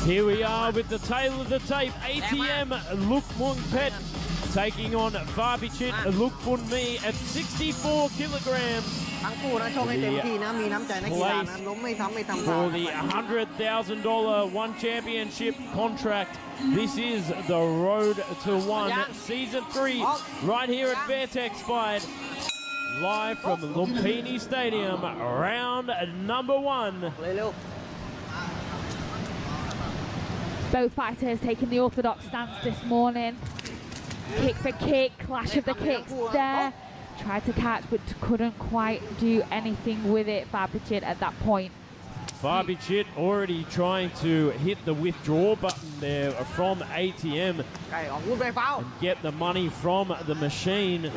Here we are with the tail of the tape. ATM Lookmuangpetch taking on Fahphichit Lookboonmee at 64 kilograms. For the $100,000 one championship contract. This is the Road to One, Season 3, right here at Fairtex Fight. Live from Lookboonmee Stadium, round number 1. Both fighters taking the orthodox stance this morning. Kick for kick, clash of the kicks there. Tried to catch but couldn't quite do anything with it, Fahphichit, at that point. Fahphichit already trying to hit the withdraw button there from ATM and get the money from the machine.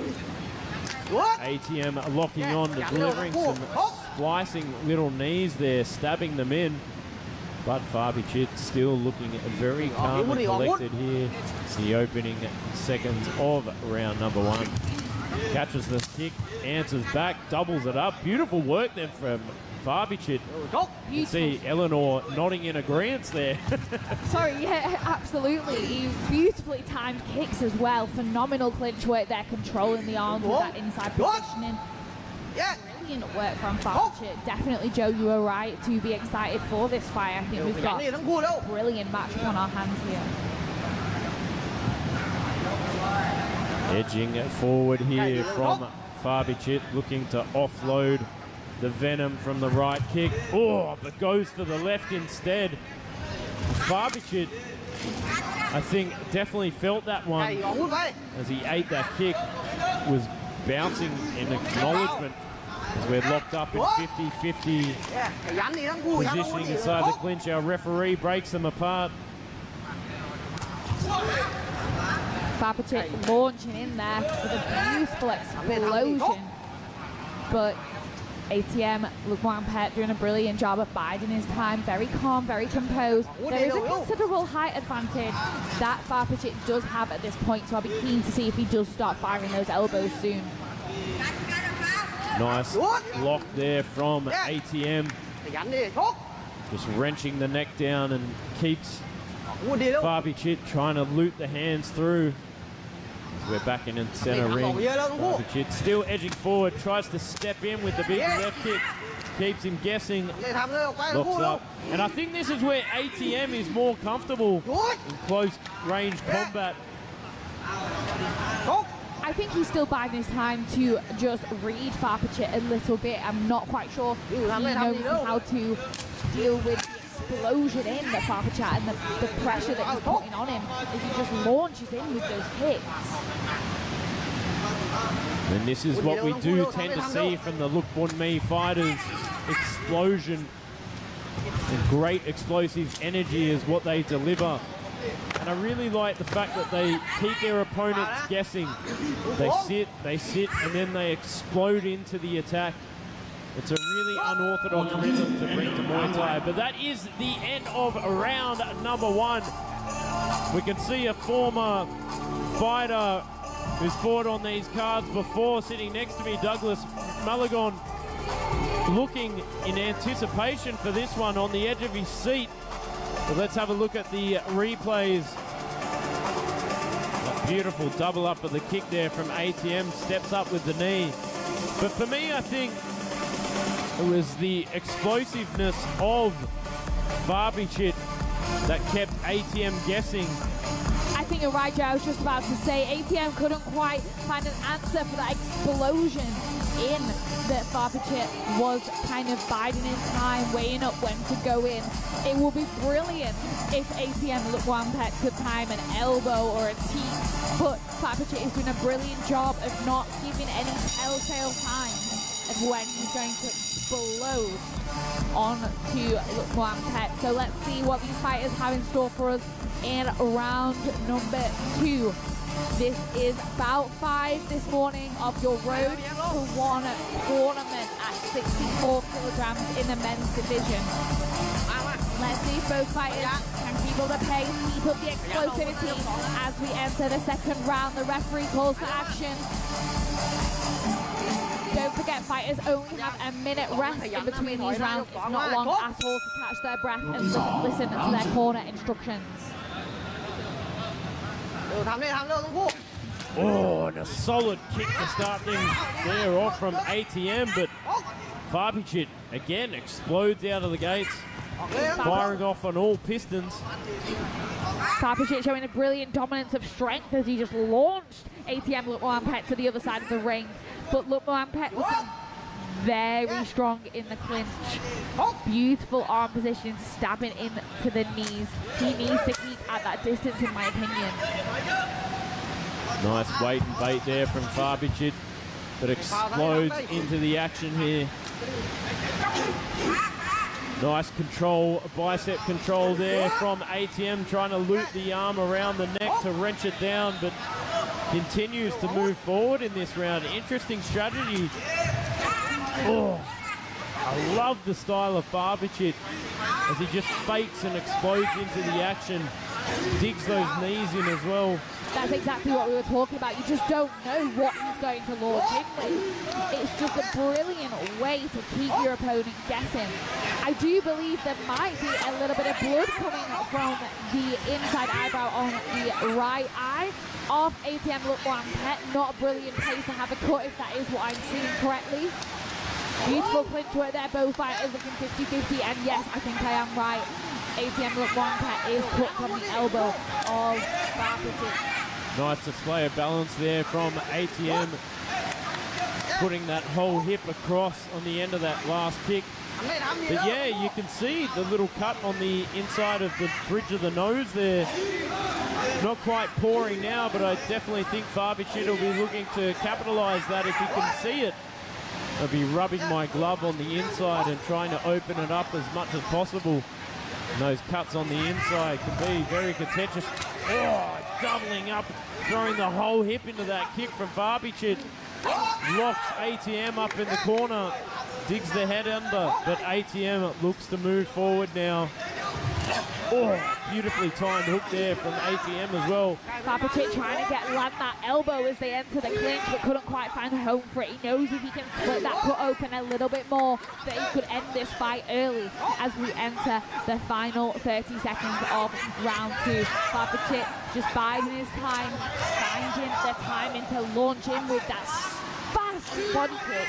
ATM locking on, delivering some splicing little knees there, stabbing them in. But Fahphichit still looking very calm and collected here. It's the opening seconds of round number 1. Catches the kick, answers back, doubles it up. Beautiful work there from Fahphichit. You can see Eleanor nodding in agreement there. Sorry, yeah, absolutely. Beautifully timed kicks as well. Phenomenal clinch work there, controlling the arms with that inside positioning. Brilliant work from Fahphichit. Definitely, Joe, you were right to be excited for this fight. I think we've got a brilliant match on our hands here. Edging forward here from Fahphichit, looking to offload the venom from the right kick. Oh, but goes for the left instead. Fahphichit, I think, definitely felt that one as he ate that kick. Was bouncing in acknowledgement as we're locked up in 50-50 positioning inside the clinch. Our referee breaks them apart. Fahphichit launching in there with a beautiful explosion. But ATM Lookmuangpetch doing a brilliant job of biding his time. Very calm, very composed. There is a considerable height advantage that Fahphichit does have at this point, so I'll be keen to see if he does start firing those elbows soon. Nice block there from ATM. Just wrenching the neck down and keeps Fahphichit trying to loop the hands through. We're back in the center ring. Fahphichit still edging forward, tries to step in with the big left kick. Keeps him guessing, locks up. And I think this is where ATM is more comfortable in close range combat. I think he's still biding his time to just read Fahphichit a little bit. I'm not quite sure he knows how to deal with the explosion in the Fahphichit and the pressure that he's putting on him if he just launches in with those kicks. And this is what we do tend to see from the Lookboonmee fighters. Explosion and great explosive energy is what they deliver. And I really like the fact that they keep their opponents guessing. They sit, and then they explode into the attack. It's a really unorthodox rhythm to bring to Muay Thai. But that is the end of round number 1. We can see a former fighter who's fought on these cards before sitting next to me, Douglas Mulligan, looking in anticipation for this one on the edge of his seat. But let's have a look at the replays. A beautiful double up of the kick there from ATM, steps up with the knee. But for me, I think it was the explosiveness of Fahphichit that kept ATM guessing. I think you're right, Joe. I was just about to say ATM couldn't quite find an answer for that explosion in that Fahphichit was kind of biding his time, weighing up when to go in. It would be brilliant if ATM Lookmuangpetch could time an elbow or a teep, but Fahphichit is doing a brilliant job of not giving any telltale signs of when he's going to explode onto Lookmuangpetch. So let's see what these fighters have in store for us in round number 2. This is bout 5 this morning of your Road to One tournament at 64 kilograms in the men's division. Let's see if both fighters can keep up the pace, keep up the explosivity as we enter the second round. The referee calls for action. Don't don't forget, fighters only have a minute rest in between these rounds. It's not long at all to catch their breath and listen to their corner instructions. Oh, and a solid kick to start things there off from ATM, but Fahphichit again explodes out of the gates, firing off on all pistons. Fahphichit showing a brilliant dominance of strength as he just launched ATM Lookmuangpetch to the other side of the ring. But Lookmuangpetch looking very strong in the clinch. Beautiful arm position, stabbing into the knees. He needs to keep at that distance, in my opinion. Nice weight and bait there from Fahphichit, that explodes into the action here. Nice control, bicep control there from ATM, trying to loop the arm around the neck to wrench it down, but continues to move forward in this round. Interesting strategy. Oh, I love the style of Fahphichit as he just fakes and explodes into the action. Digs those knees in as well. That's exactly what we were talking about. You just don't know what he's going to launch in with. It's just a brilliant way to keep your opponent guessing. I do believe there might be a little bit of blood coming from the inside eyebrow on the right eye of ATM Lookmuangpetch. Not a brilliant place to have a cut if that is what I'm seeing correctly. Beautiful clinch work there. Both fighters looking 50-50, and yes, I think I am right. ATM Lookmuangpetch is cut from the elbow of Fahphichit. Nice display of balance there from ATM, putting that whole hip across on the end of that last kick. But yeah, you can see the little cut on the inside of the bridge of the nose there. Not quite pouring now, but I definitely think Fahphichit will be looking to capitalise that if he can see it. I'll be rubbing my glove on the inside and trying to open it up as much as possible. And those cuts on the inside can be very contentious. Oh, doubling up, throwing the whole hip into that kick from Fahphichit. Locks ATM up in the corner, digs the head under, but ATM looks to move forward now. Oh, beautifully timed hook there from ATM as well. Fahphichit trying to land that elbow as they enter the clinch, but couldn't quite find a home for it. He knows if he can split that cut open a little bit more, that he could end this fight early as we enter the final 30 seconds of round 2. Fahphichit just biding his time, finding the timing to launch in with that fast body kick.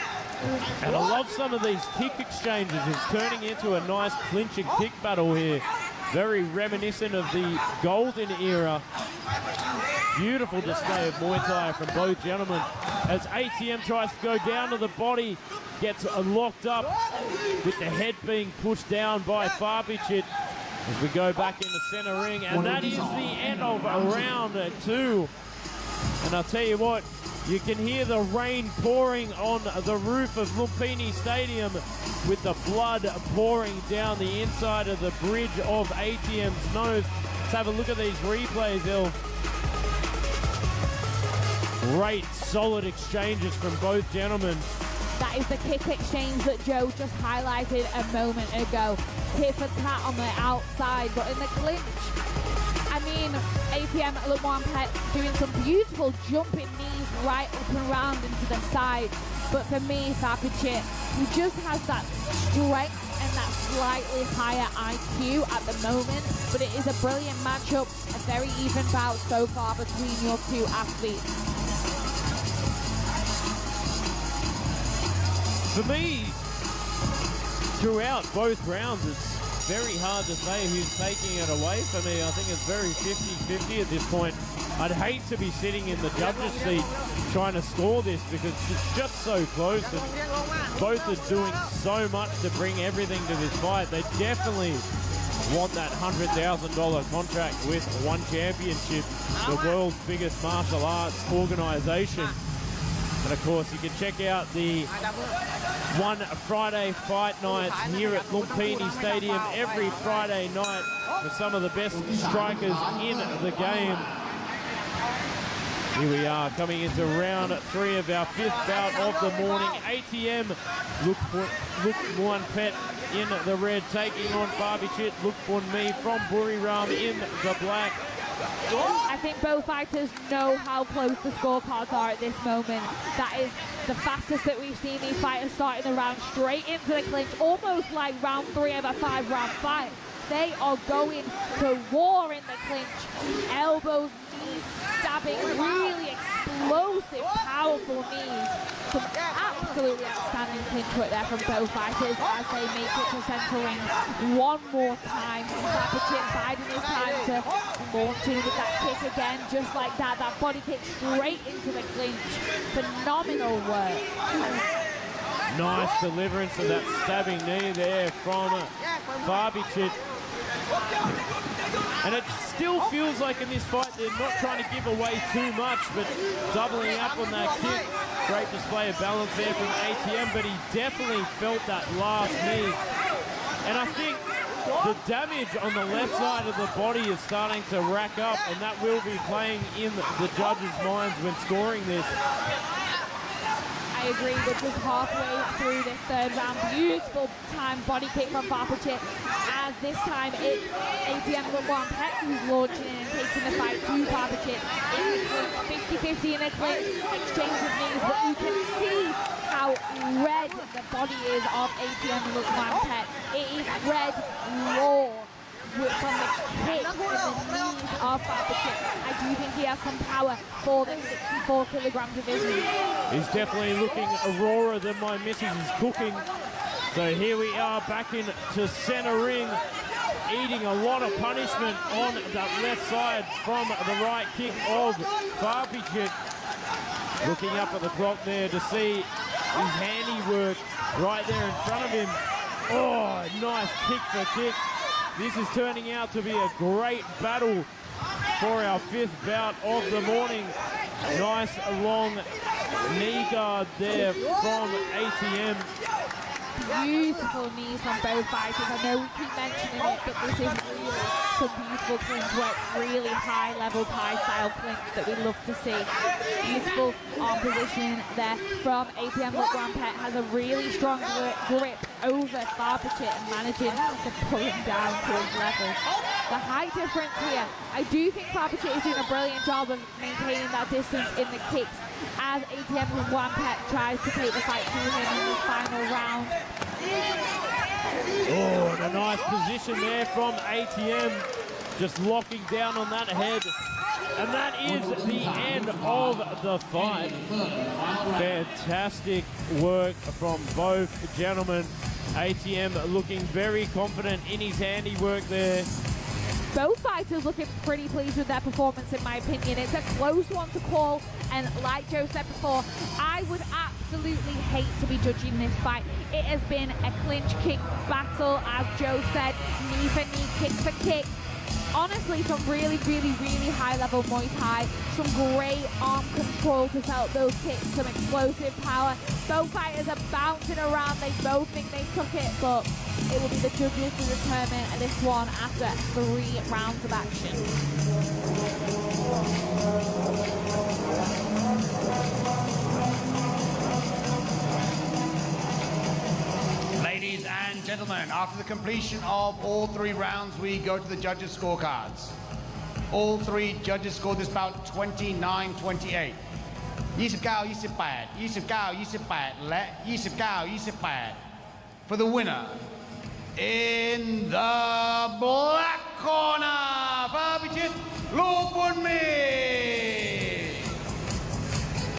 And I love some of these kick exchanges. It's turning into a nice clinch and kick battle here. Very reminiscent of the golden era. Beautiful display of Muay Thai from both gentlemen. As ATM tries to go down to the body, gets locked up with the head being pushed down by Fahphichit. As we go back in the center ring, and that is the end of round 2. And I'll tell you what, you can hear the rain pouring on the roof of Lookboonmee Stadium with the blood pouring down the inside of the bridge of ATM's nose. Let's have a look at these replays, El. Great, solid exchanges from both gentlemen. That is the kick exchange that Joe just highlighted a moment ago. Tit for tat on the outside, but in the clinch, I mean, ATM Lookmuangpetch doing some beautiful jumping knees right up and around into the side. But for me, Fahphichit, he just has that strength and that slightly higher IQ at the moment. But it is a brilliant matchup, a very even bout so far between your two athletes. For me, throughout both rounds, it's very hard to say who's taking it away for me. I think it's very 50-50 at this point. I'd hate to be sitting in the judges' seat trying to score this because it's just so close and both are doing so much to bring everything to this fight. They definitely want that $100,000 contract with One Championship, the world's biggest martial arts organization. And of course, you can check out the One Friday Fight Nights here at Lookboonmee Stadium every Friday night with some of the best strikers in the game. Here we are coming into round 3 of our 5th bout of the morning. ATM Lookmuangpetch in the red, taking on Fahphichit Lookboonmee from Buriram in the black. I think both fighters know how close the scorecards are at this moment. That is the fastest that we've seen these fighters starting the round straight into the clinch, almost like round 3 of a 5-round fight. They are going to war in the clinch. Elbows, knees, stabbing, really explosive, powerful knees. Some absolutely outstanding clinch work there from both fighters as they make it to center ring one more time. Fahphichit biding his time to launch in with that kick again, just like that. That body kick straight into the clinch. Phenomenal work. Nice deliverance of that stabbing knee there from Fahphichit. And it still feels like in this fight they're not trying to give away too much, but doubling up on that kick. Great display of balance there from ATM, but he definitely felt that last knee. And I think the damage on the left side of the body is starting to rack up, and that will be playing in the judges' minds when scoring this. I agree, we're just halfway through this third round. Beautiful time body kick from Fahphichit, as this time it's ATM Lookmuangpetch who's launching in and taking the fight to Fahphichit in the clinch, 50-50 in a clinch, exchange of knees, but you can see how red the body is of ATM Lookmuangpetch. It is red raw from the kicks and the knees of Fahphichit. I do think he has some power for the 64-kilogram division. He's definitely looking rawer than my missus is cooking. So here we are back into center ring, eating a lot of punishment on that left side from the right kick of Fahphichit. Looking up at the clock there to see his handiwork right there in front of him. Oh, nice kick for kick. This is turning out to be a great battle for our 5th bout of the morning. Nice long knee guard there from ATM. Beautiful knees from both fighters. I know we keep mentioning it, but this is really some beautiful clinch work, really high-level Thai-style clinch that we love to see. Beautiful arm position there from ATM Lookmuangpetch. Has a really strong grip over Fahphichit and managing to pull him down to his level. The height difference here, I do think Fahphichit is doing a brilliant job of maintaining that distance in the kicks as ATM Lookmuangpetch tries to take the fight to him in this final round. Oh, and a nice position there from ATM, just locking down on that head. And that is the end of the fight. Fantastic work from both gentlemen. ATM looking very confident in his handiwork there. Both fighters looking pretty pleased with their performance, in my opinion. It's a close one to call, and like Joe said before, I would absolutely hate to be judging this fight. It has been a clinch kick battle, as Joe said, knee for knee, kick for kick. Honestly, some really high-level Muay Thai, some great arm control to set up those kicks, some explosive power. Both fighters are bouncing around. They both think they took it, but it will be the judges to determine this one after 3 rounds of action. Ladies and gentlemen, after the completion of all 3 rounds, we go to the judges' scorecards. All 3 judges scored this bout 29-28. 29-28, 29-28 และ 29-28. For the winner, in the black corner, Fahphichit Lookboonmee.